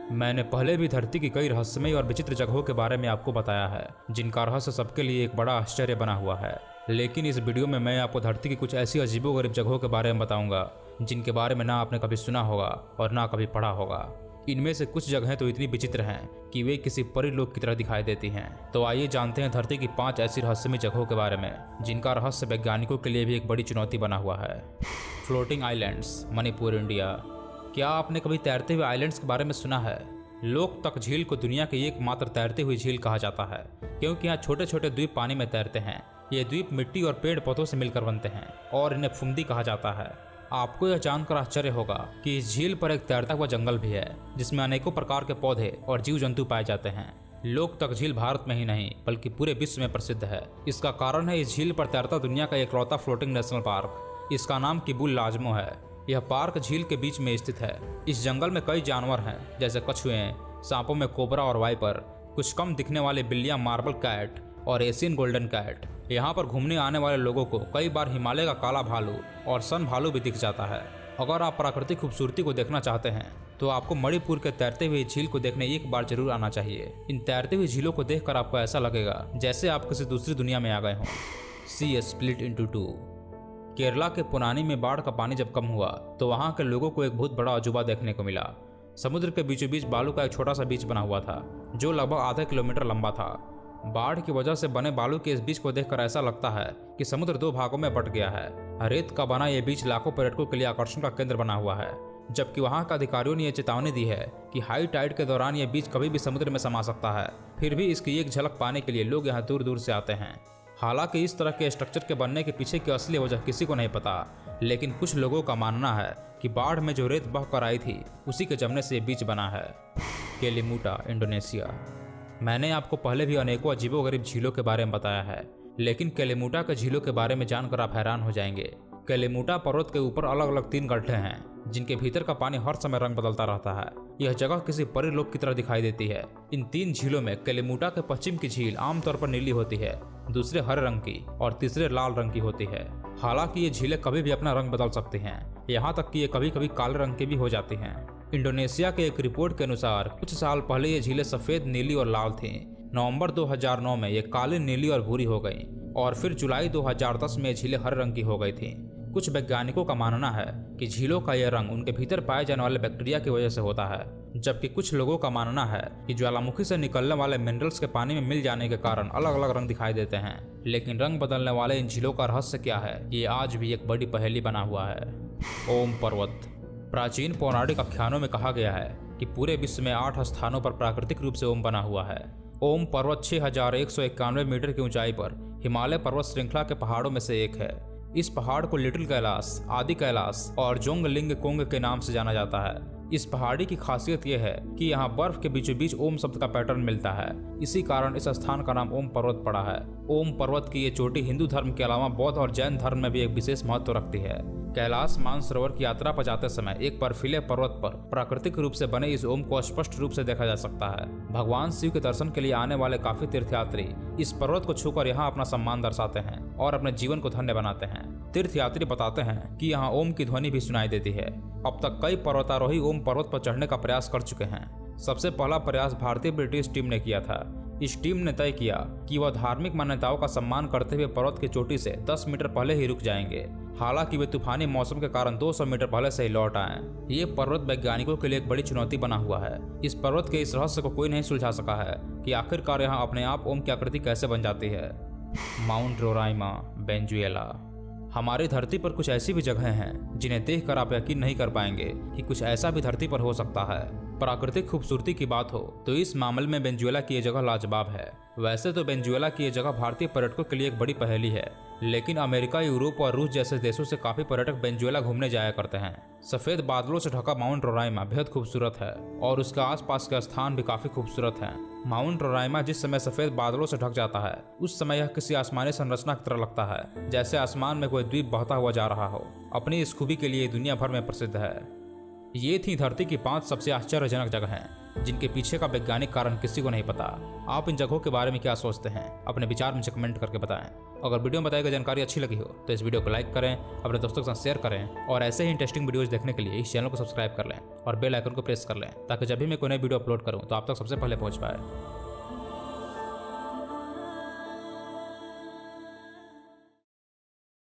मैंने पहले भी धरती की कई रहस्यमय और विचित्र जगहों के बारे में आपको बताया है, जिनका रहस्य सबके लिए एक बड़ा आश्चर्य बना हुआ है। लेकिन इस वीडियो में मैं आपको धरती की कुछ ऐसी अजीबोगरीब जगहों के बारे में बताऊंगा जिनके बारे में ना आपने कभी सुना होगा और ना कभी पढ़ा होगा। इनमें से कुछ जगहें तो इतनी विचित्र हैं कि वे किसी परिलोक की तरह दिखाई देती हैं। तो आइए जानते हैं धरती की 5 ऐसी रहस्यमय जगहों के बारे में जिनका रहस्य वैज्ञानिकों के लिए भी एक बड़ी चुनौती बना हुआ है। Floating islands, Manipur, India. क्या आपने कभी तैरते हुए आइलैंड्स के बारे में सुना है? लोकतक झील को दुनिया की एकमात्र तैरती हुई झील कहा जाता है, क्योंकि यहाँ छोटे छोटे द्वीप पानी में तैरते हैं। ये द्वीप मिट्टी और पेड़ पौधों से मिलकर बनते हैं और इन्हें फुंदी कहा जाता है। आपको यह जानकर आश्चर्य होगा कि इस झील पर एक तैरता हुआ जंगल भी है, जिसमें अनेकों प्रकार के पौधे और जीव जंतु पाए जाते हैं। लोकतक झील भारत में ही नहीं बल्कि पूरे विश्व में प्रसिद्ध है। इसका कारण है इस झील पर तैरता दुनिया का इकलौता फ्लोटिंग नेशनल पार्क। इसका नाम किबुल लाजमो है। यह पार्क झील के बीच में स्थित है। इस जंगल में कई जानवर हैं, जैसे कछुए, सांपों में कोबरा और वाइपर, कुछ कम दिखने वाले बिल्लियां मार्बल कैट और एशियन गोल्डन कैट। यहाँ पर घूमने आने वाले लोगों को कई बार हिमालय का काला भालू और सन भालू भी दिख जाता है। अगर आप प्राकृतिक खूबसूरती को देखना चाहते हैं तो आपको मणिपुर के तैरते हुए झील को देखने एक बार जरूर आना चाहिए। इन तैरते हुई झीलों को देखकर आपको ऐसा लगेगा जैसे आप किसी दूसरी दुनिया में आ गए हों। सी स्प्लिट इंटू टू। केरला के पुनानी में बाढ़ का पानी जब कम हुआ तो वहाँ के लोगों को एक बहुत बड़ा अजूबा देखने को मिला। समुद्र के बीचों बीच बालू का एक छोटा सा बीच बना हुआ था, जो लगभग आधा किलोमीटर लंबा था। बाढ़ की वजह से बने बालू के इस बीच को देखकर ऐसा लगता है कि समुद्र 2 भागों में बट गया है। रेत का बना यह बीच लाखों पर्यटकों के लिए आकर्षण का केंद्र बना हुआ है, जबकि वहां के अधिकारियों ने यह चेतावनी दी है कि हाई टाइड के दौरान यह बीच कभी भी समुद्र में समा सकता है। फिर भी इसकी एक झलक पाने के लिए लोग यहाँ दूर दूर से आते हैं। हालांकि इस तरह के स्ट्रक्चर के बनने के पीछे की असली वजह किसी को नहीं पता, लेकिन कुछ लोगों का मानना है कि बाढ़ में जो रेत बह कर आई थी उसी के जमने से ये बीच बना है। केलिमुटा, इंडोनेशिया। मैंने आपको पहले भी अनेकों अजीबोगरीब झीलों के बारे में बताया है, लेकिन केलिमुटा के झीलों के बारे में जानकर आप हैरान हो जाएंगे। केलिमुटा पर्वत के ऊपर अलग अलग 3 गड्ढे हैं, जिनके भीतर का पानी हर समय रंग बदलता रहता है। यह जगह किसी परिलोक की तरह दिखाई देती है। इन 3 झीलों में केलिमुटा के पश्चिम की झील आमतौर पर नीली होती है, दूसरे हरे रंग की और तीसरे लाल रंग की होती है। हालांकि ये झीलें कभी भी अपना रंग बदल सकती हैं, यहाँ तक कि ये कभी कभी काले रंग की भी हो जाती हैं। इंडोनेशिया के एक रिपोर्ट के अनुसार कुछ साल पहले ये झीलें सफेद, नीली और लाल थीं। नवंबर 2009 में ये काली, नीली और भूरी हो गई और फिर जुलाई 2010 में झीलें हरे रंग की हो गई थीं। कुछ वैज्ञानिकों का मानना है कि झीलों का यह रंग उनके भीतर पाए जाने वाले बैक्टीरिया की वजह से होता है, जबकि कुछ लोगों का मानना है कि ज्वालामुखी से निकलने वाले मिनरल्स के पानी में मिल जाने के कारण अलग अलग रंग दिखाई देते हैं। लेकिन रंग बदलने वाले इन झीलों का रहस्य क्या है, ये आज भी एक बड़ी पहेली बना हुआ है। ओम पर्वत। प्राचीन पौराणिक आख्यानों में कहा गया है कि पूरे विश्व में 8 स्थानों पर प्राकृतिक रूप से ओम बना हुआ है। ओम पर्वत 6191 मीटर की ऊंचाई पर हिमालय पर्वत श्रृंखला के पहाड़ों में से एक है। इस पहाड़ को लिटिल कैलाश, आदि कैलाश और जोंगलिंग कोंग के नाम से जाना जाता है। इस पहाड़ी की खासियत यह है कि यहाँ बर्फ के बीचों बीच ओम शब्द का पैटर्न मिलता है। इसी कारण इस स्थान का नाम ओम पर्वत पड़ा है। ओम पर्वत की ये चोटी हिंदू धर्म के अलावा बौद्ध और जैन धर्म में भी एक विशेष महत्व रखती है। कैलाश मानसरोवर की यात्रा पर जाते समय एक बर्फीले पर्वत पर प्राकृतिक रूप से बने इस ओम को स्पष्ट रूप से देखा जा सकता है। भगवान शिव के दर्शन के लिए आने वाले काफी तीर्थयात्री इस पर्वत को छूकर यहाँ अपना सम्मान दर्शाते हैं और अपने जीवन को धन्य बनाते हैं। तीर्थयात्री बताते हैं कि यहाँ ओम की ध्वनि भी सुनाई देती है। अब तक कई पर्वतारोही ओम पर्वत पर चढ़ने का प्रयास कर चुके हैं। सबसे पहला प्रयास भारतीय ब्रिटिश टीम ने किया था। इस टीम ने तय किया कि वह धार्मिक मान्यताओं का सम्मान करते हुए पर्वत की चोटी से 10 मीटर पहले ही रुक जाएंगे। हालांकि वे तूफानी मौसम के कारण 200 मीटर पहले से ही लौट आए। ये पर्वत वैज्ञानिकों के लिए एक बड़ी चुनौती बना हुआ है। इस पर्वत के इस रहस्य को कोई नहीं सुलझा सका है कि आखिरकार यहाँ अपने आप ओम की आकृति कैसे बन जाती है। Mount Roraima, Venezuela. हमारी धरती पर कुछ ऐसी भी जगहें हैं जिन्हें देखकर आप यकीन नहीं कर पाएंगे कि कुछ ऐसा भी धरती पर हो सकता है। प्राकृतिक खूबसूरती की बात हो तो इस मामले में वेनेजुएला की यह जगह लाजवाब है। वैसे तो वेनेजुएला की यह जगह भारतीय पर्यटकों के लिए एक बड़ी पहेली है, लेकिन अमेरिका, यूरोप और रूस जैसे देशों से काफी पर्यटक वेनेजुएला घूमने जाया करते हैं। सफेद बादलों से ढका माउंट रोराइमा बेहद खूबसूरत है और उसके आसपास के स्थान भी काफी खूबसूरत हैं। माउंट रोराइमा जिस समय सफेद बादलों से ढक जाता है उस समय यह किसी आसमानी संरचना की तरह लगता है, जैसे आसमान में कोई द्वीप बहता हुआ जा रहा हो। अपनी इस खूबी के लिए दुनिया भर में प्रसिद्ध है। ये थी धरती की 5 सबसे आश्चर्यजनक जगहें जिनके पीछे का वैज्ञानिक कारण किसी को नहीं पता। आप इन जगहों के बारे में क्या सोचते हैं? अपने विचार मुझे कमेंट करके बताएं। अगर वीडियो में बताई गई जानकारी अच्छी लगी हो तो इस वीडियो को लाइक करें, अपने दोस्तों के साथ शेयर करें और ऐसे ही इंटरेस्टिंग वीडियोस देखने के लिए इस चैनल को सब्सक्राइब कर लें और बेल आइकन को प्रेस कर लें ताकि जब भी मैं कोई नई वीडियो अपलोड करूं तो आप तक सबसे पहले पहुंच पाए।